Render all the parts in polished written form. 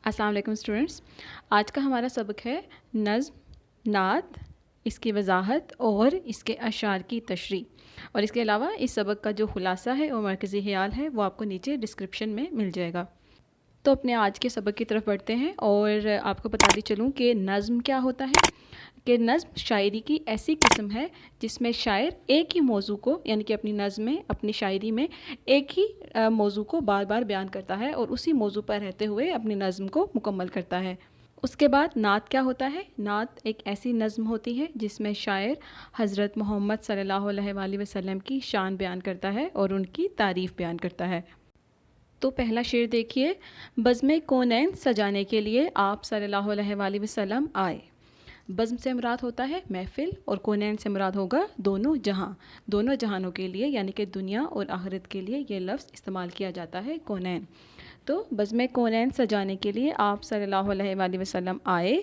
अस्सलाम वालेकुम स्टूडेंट्स। आज का हमारा सबक है नज़्म, नात, इसकी वजाहत और इसके अशार की तशरीह। और इसके अलावा इस सबक का जो खुलासा है और मरकज़ी ख़याल है वो आपको नीचे डिस्क्रिप्शन में मिल जाएगा। तो अपने आज के सबक की तरफ बढ़ते हैं और आपको बताती चलूँ कि नज़्म क्या होता है। कि नज़्म शायरी की ऐसी किस्म है जिसमें शायर एक ही मौजू को यानी कि अपनी नज़्म में, अपनी शायरी में एक ही मौजू को बार बार बयान करता है और उसी मौजू पर रहते हुए अपनी नज़्म को मुकम्मल करता है। उसके बाद नात क्या होता है। नात एक ऐसी नज़्म होती है जिसमें शायर हज़रत मोहम्मद सल्लल्लाहु अलैहि वसल्लम की शान बयान करता है और उनकी तारीफ़ बयान करता है। तो पहला शेर देखिए, बज़्म कौनैन सजाने के लिए आप सल्लल्लाहु अलैहि वसल्लम आए। बज़्म से मुराद होता है महफ़िल और कौनैन से मुराद होगा दोनों जहां। दोनों जहानों के लिए यानी कि दुनिया और आखिरत के लिए ये लफ्ज़ इस्तेमाल किया जाता है कौनैन। तो बज़्म कौनैन सजाने के लिए आप सल्लल्लाहु अलैहि वसल्लम आए।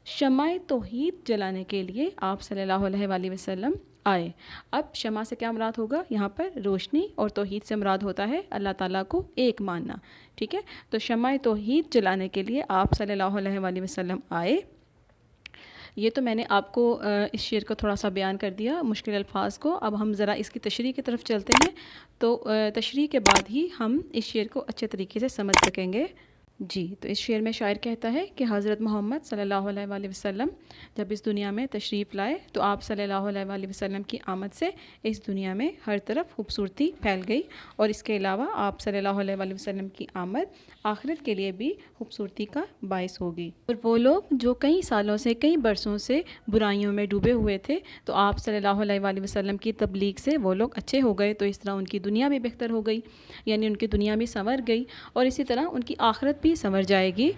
शमाए तौहीद जलाने के लिए आप सल्लल्लाहु अलैहि वसल्लम आए। अब शमा से क्या मुराद होगा, यहाँ पर रोशनी, और तौहीद से मुराद होता है अल्लाह ताला को एक मानना। ठीक है, तो शमाए तौहीद जलाने के लिए आप सल्लल्लाहु अलैहि वसल्लम आए। ये तो मैंने आपको इस शेर को थोड़ा सा बयान कर दिया मुश्किल अल्फाज को। अब हम ज़रा इसकी तशरीह की तरफ चलते हैं, तो तशरीह के बाद ही हम इस शेर को अच्छे तरीके से समझ सकेंगे। जी, तो इस शेर में शायर कहता है कि हज़रत मोहम्मद सल्लल्लाहु अलैहि वसल्लम जब इस दुनिया में तशरीफ़ लाए तो आप सल्लल्लाहु अलैहि वसल्लम की आमद से इस दुनिया में हर तरफ खूबसूरती फैल गई, और इसके अलावा आप सल्लल्लाहु अलैहि वसल्लम की आमद आखिरत के लिए भी खूबसूरती का बायस होगी। और वो लोग जो कई सालों से, कई बरसों से बुराइयों में डूबे हुए थे, तो आप सल्लल्लाहु अलैहि वसल्लम की तबलीग से वो लोग अच्छे हो गए, तो इस तरह उनकी दुनिया भी बेहतर हो गई, यानी उनकी दुनिया भी संवर गई, और इसी तरह उनकी आखिरत भी संवर जाएगी।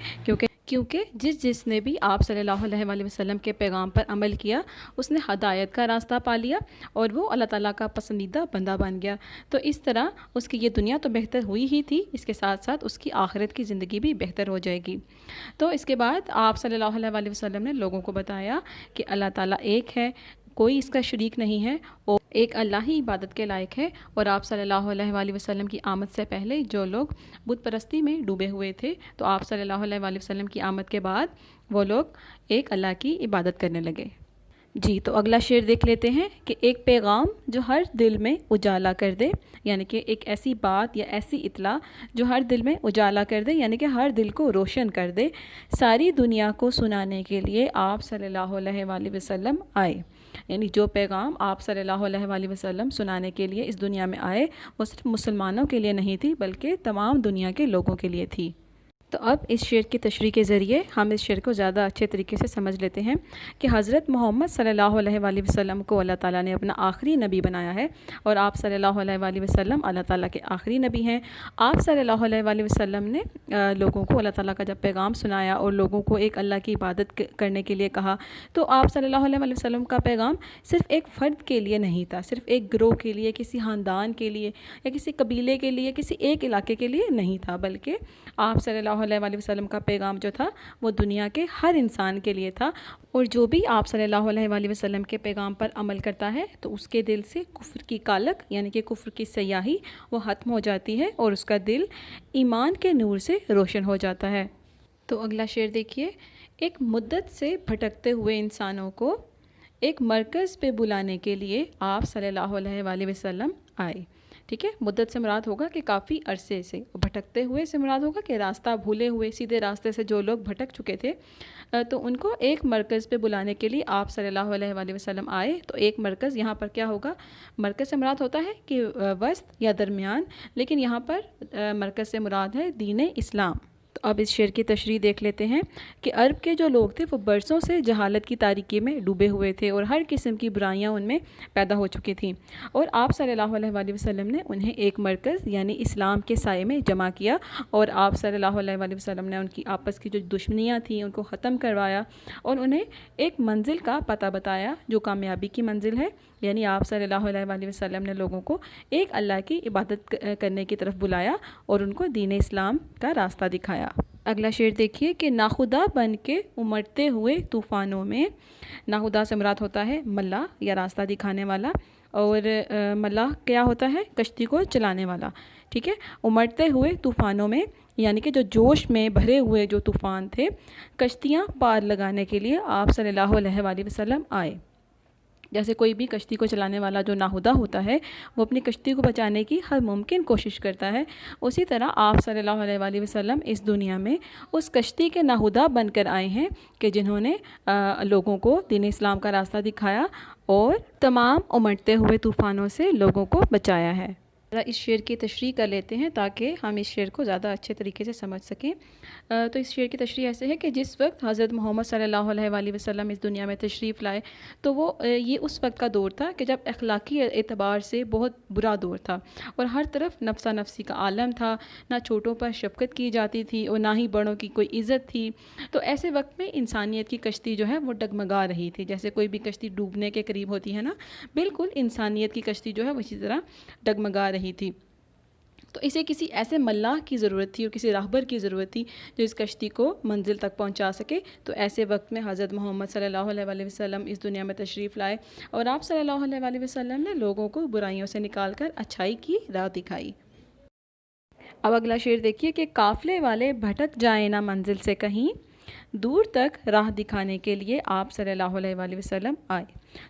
क्योंकि जिसने भी आप सल्लल्लाहु अलैहि वसल्लम के पैगाम पर अमल किया उसने हदायत का रास्ता पा लिया और वो अल्लाह ताला का पसंदीदा बंदा बन गया। तो इस तरह उसकी ये दुनिया तो बेहतर हुई ही थी, इसके साथ साथ उसकी आखिरत की ज़िंदगी भी बेहतर हो जाएगी। तो इसके बाद आप सल्लल्लाहु अलैहि वसल्लम ने लोगों को बताया कि अल्लाह ताला एक है, कोई इसका शरीक नहीं है, और एक अल्लाह ही इबादत के लायक है। और आप सल्लल्लाहु अलैहि वसल्लम की आमद से पहले जो लोग बुत परस्ती में डूबे हुए थे, तो आप सल्लल्लाहु अलैहि वसल्लम की आमद के बाद वो लोग एक अल्लाह की इबादत करने लगे। जी, तो अगला शेर देख लेते हैं कि एक पैगाम जो हर दिल में उजाला कर दे, यानी कि एक ऐसी बात या ऐसी इत्तला जो हर दिल में उजाला कर दे, यानी कि हर दिल को रोशन कर दे, सारी दुनिया को सुनाने के लिए आप सल्लल्लाहु अलैहि वसल्लम आए। यानी जो पैगाम आप सल्लल्लाहु अलैहि वसल्लम सुनाने के लिए इस दुनिया में आए वो सिर्फ मुसलमानों के लिए नहीं थी बल्कि तमाम दुनिया के लोगों के लिए थी। तो अब इस शेर की तशरीह के ज़रिए हम इस शेर को ज़्यादा अच्छे तरीके से समझ लेते हैं कि हज़रत मोहम्मद सल्लल्लाहु अलैहि वसल्लम को अल्लाह ताला ने अपना आखिरी नबी बनाया है, और आप सल्लल्लाहु अलैहि वसल्लम अल्लाह ताला के आखिरी नबी हैं। आप सल्लल्लाहु अलैहि वसल्लम ने लोगों को अल्लाह ताला का जब पैगाम सुनाया और लोगों को एक अल्लाह की इबादत करने के लिए कहा, तो आप सल्लल्लाहु अलैहि वसल्लम का पैगाम सिर्फ़ एक फ़र्द के लिए नहीं था, सिर्फ़ एक गिरोह के लिए, किसी ख़ानदान के लिए या किसी कबीले के लिए, किसी एक इलाके के लिए नहीं था, बल्कि आप सल्लल्लाहु अलैहि वसल्लम का पैगाम जो था वो दुनिया के हर इंसान के लिए था। और जो भी आप सल्लल्लाहु अलैहि वसल्लम के पैगाम पर अमल करता है तो उसके दिल से कुफ्र की कालक यानी कि कुफ्र की स्याही वो ख़त्म हो जाती है और उसका दिल ईमान के नूर से रोशन हो जाता है। तो अगला शेर देखिए, एक मुद्दत से भटकते हुए इंसानों को एक मरकज़ पे बुलाने के लिए आप सल्लल्लाहु अलैहि वसल्लम आए। ठीक है, मुद्दत से मुराद होगा कि काफ़ी अरसे से, भटकते हुए से मुराद होगा कि रास्ता भूले हुए, सीधे रास्ते से जो लोग भटक चुके थे, तो उनको एक मरकज़ पे बुलाने के लिए आप सल्लल्लाहु अलैहि वसल्लम आए। तो एक मरकज़ यहाँ पर क्या होगा, मरकज़ से मुराद होता है कि वस्त या दरमियान, लेकिन यहाँ पर मरकज़ से मुराद है दीन इस्लाम। तो अब इस शेर की तशरीह देख लेते हैं कि अरब के जो लोग थे वो बरसों से जहालत की तारीकी में डूबे हुए थे और हर किस्म की बुराइयां उनमें पैदा हो चुकी थीं, और आप सल्लल्लाहु अलैहि वसल्लम ने उन्हें एक मरकज़ यानी इस्लाम के साये में जमा किया, और आप सल्लल्लाहु अलैहि वसल्लम ने उनकी आपस की जो दुश्मनियाँ थीं उनको ख़त्म करवाया और उन्हें एक मंजिल का पता बताया जो कामयाबी की मंजिल है। यानी आप सल्लल्लाहु अलैहि वसल्लम ने लोगों को एक अल्लाह की इबादत करने की तरफ बुलाया और उनको दीन इस्लाम का रास्ता दिखाया। अगला शेर देखिए कि नाखुदा बन के उमड़ते हुए तूफ़ानों में, नाखुदा से मुराद होता है मल्ला या रास्ता दिखाने वाला, اور ملاح کیا ہوتا ہے؟ کشتی کو چلانے والا، ٹھیک ہے۔ امڑتے ہوئے طوفانوں میں، یعنی کہ جو جوش میں بھرے ہوئے جو طوفان تھے، کشتیاں پار لگانے کے لیے آپ صلی اللہ علیہ وآلہ وسلم آئے۔ جیسے کوئی بھی کشتی کو چلانے والا جو ناہدہ ہوتا ہے وہ اپنی کشتی کو بچانے کی ہر ممکن کوشش کرتا ہے، اسی طرح آپ صلی اللہ علیہ وآلہ وسلم اس دنیا میں اس کشتی کے ناہدہ بن کر آئے ہیں کہ جنہوں نے لوگوں کو دین اسلام کا راستہ دکھایا اور تمام امڑتے ہوئے طوفانوں سے لوگوں کو بچایا ہے۔ اس شعر کی تشریح کر لیتے ہیں تاکہ ہم اس شعر کو زیادہ اچھے طریقے سے سمجھ سکیں۔ تو اس شعر کی تشریح ایسے ہے کہ جس وقت حضرت محمد صلی اللہ علیہ وآلہ وسلم اس دنیا میں تشریف لائے تو وہ یہ اس وقت کا دور تھا کہ جب اخلاقی اعتبار سے بہت برا دور تھا اور ہر طرف نفسا نفسی کا عالم تھا، نہ چھوٹوں پر شفقت کی جاتی تھی اور نہ ہی بڑوں کی کوئی عزت تھی۔ تو ایسے وقت میں انسانیت کی کشتی جو ہے وہ ڈگمگا رہی تھی، جیسے کوئی بھی کشتی ڈوبنے کے قریب ہوتی ہے نا، بالکل انسانیت کی کشتی جو ہے وہ اسی طرح ڈگمگا رہی تھی۔ تو اسے کسی ایسے ملاح کی ضرورت تھی اور کسی راہبر کی ضرورت تھی جو اس کشتی کو منزل تک پہنچا سکے۔ تو ایسے وقت میں حضرت محمد صلی اللہ علیہ وآلہ وسلم اس دنیا میں تشریف لائے اور آپ صلی اللہ علیہ وآلہ وسلم نے لوگوں کو برائیوں سے نکال کر اچھائی کی راہ دکھائی۔ اب اگلا شعر دیکھیے کہ قافلے والے بھٹک جائیں نہ منزل سے کہیں، دور تک راہ دکھانے کے لیے آپ صلی اللہ علیہ وآلہ وسلم آئے۔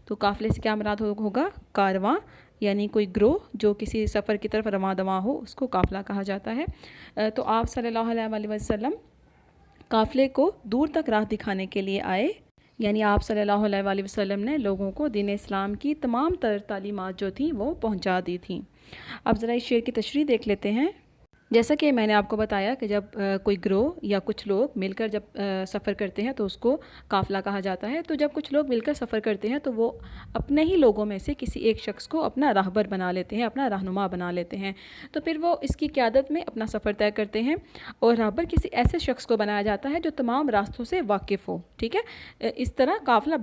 تو قافلے سے کیا مراد ہوگا؟ کارواں، یعنی کوئی گروہ جو کسی سفر کی طرف رواں دواں ہو، اس کو قافلہ کہا جاتا ہے۔ تو آپ صلی اللہ علیہ وآلہ وسلم قافلے کو دور تک راہ دکھانے کے لیے آئے، یعنی آپ صلی اللہ علیہ وآلہ وسلم نے لوگوں کو دین اسلام کی تمام تر تعلیمات جو تھیں وہ پہنچا دی تھیں۔ اب ذرا اس شعر کی تشریح دیکھ لیتے ہیں۔ جیسا کہ میں نے آپ کو بتایا کہ جب کوئی گروہ یا کچھ لوگ مل کر جب سفر کرتے ہیں تو اس کو قافلہ کہا جاتا ہے۔ تو جب کچھ لوگ مل کر سفر کرتے ہیں تو وہ اپنے ہی لوگوں میں سے کسی ایک شخص کو اپنا راہبر بنا لیتے ہیں، اپنا رہنما بنا لیتے ہیں، تو پھر وہ اس کی قیادت میں اپنا سفر طے کرتے ہیں اور راہبر کسی ایسے شخص کو بنایا جاتا ہے جو تمام راستوں سے واقف ہو، ٹھیک ہے۔ اس طرح قافلہ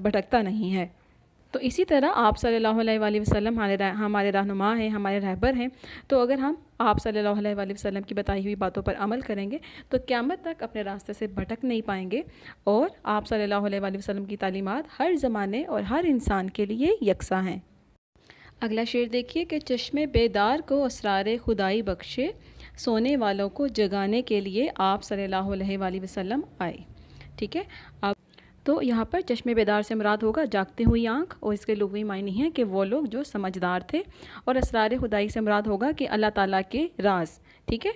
بھٹکتا نہیں ہے۔ تو اسی طرح آپ صلی اللہ علیہ وآلہ وسلم ہمارے رہنما ہیں، ہمارے رہبر ہیں۔ تو اگر ہم آپ صلی اللہ علیہ وآلہ وسلم کی بتائی ہوئی باتوں پر عمل کریں گے تو قیامت تک اپنے راستے سے بھٹک نہیں پائیں گے، اور آپ صلی اللہ علیہ وآلہ وسلم کی تعلیمات ہر زمانے اور ہر انسان کے لیے یکساں ہیں۔ اگلا شعر دیکھیے کہ چشم بیدار کو اسرار خدائی بخشے، سونے والوں کو جگانے کے لیے آپ صلی اللہ علیہ وآلہ وسلم آئے، ٹھیک ہے۔ اب تو یہاں پر چشم بیدار سے مراد ہوگا جاگتی ہوئی آنکھ، اور اس کے لغوی معنی ہیں کہ وہ لوگ جو سمجھدار تھے، اور اسرار خدائی سے مراد ہوگا کہ اللہ تعالیٰ کے راز، ٹھیک ہے۔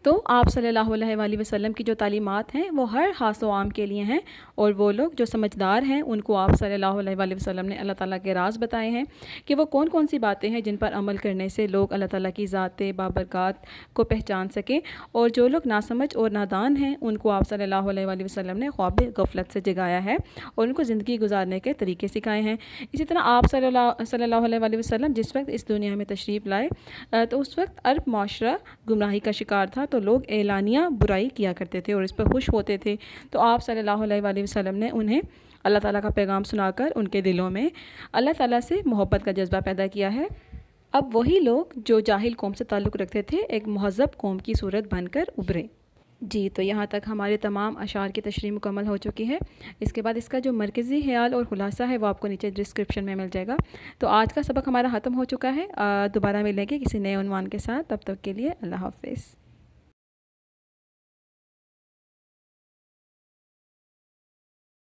تو آپ صلی اللہ علیہ وآلہ وسلم کی جو تعلیمات ہیں وہ ہر خاص و عام کے لیے ہیں، اور وہ لوگ جو سمجھدار ہیں ان کو آپ صلی اللہ علیہ وآلہ وسلم نے اللہ تعالیٰ کے راز بتائے ہیں کہ وہ کون کون سی باتیں ہیں جن پر عمل کرنے سے لوگ اللہ تعالیٰ کی ذات بابرکات کو پہچان سکیں، اور جو لوگ ناسمجھ اور نادان ہیں ان کو آپ صلی اللہ علیہ وآلہ وسلم نے خواب غفلت سے جگایا ہے اور ان کو زندگی گزارنے کے طریقے سکھائے ہیں۔ اسی طرح آپ صلی اللہ علیہ وآلہ وسلم جس وقت اس دنیا میں تشریف لائے تو اس وقت عرب معاشرہ گمراہی کا شکار تھا، تو لوگ اعلانیہ برائی کیا کرتے تھے اور اس پر خوش ہوتے تھے۔ تو آپ صلی اللہ علیہ وآلہ وسلم نے انہیں اللہ تعالیٰ کا پیغام سنا کر ان کے دلوں میں اللہ تعالیٰ سے محبت کا جذبہ پیدا کیا ہے۔ اب وہی لوگ جو جاہل قوم سے تعلق رکھتے تھے ایک مہذب قوم کی صورت بن کر ابھرے۔ جی، تو یہاں تک ہمارے تمام اشعار کی تشریح مکمل ہو چکی ہے۔ اس کے بعد اس کا جو مرکزی خیال اور خلاصہ ہے وہ آپ کو نیچے ڈسکرپشن میں مل جائے گا۔ تو آج کا سبق ہمارا ختم ہو چکا ہے، دوبارہ ملیں گے کسی نئے عنوان کے ساتھ، تب تک کے لیے اللہ حافظ۔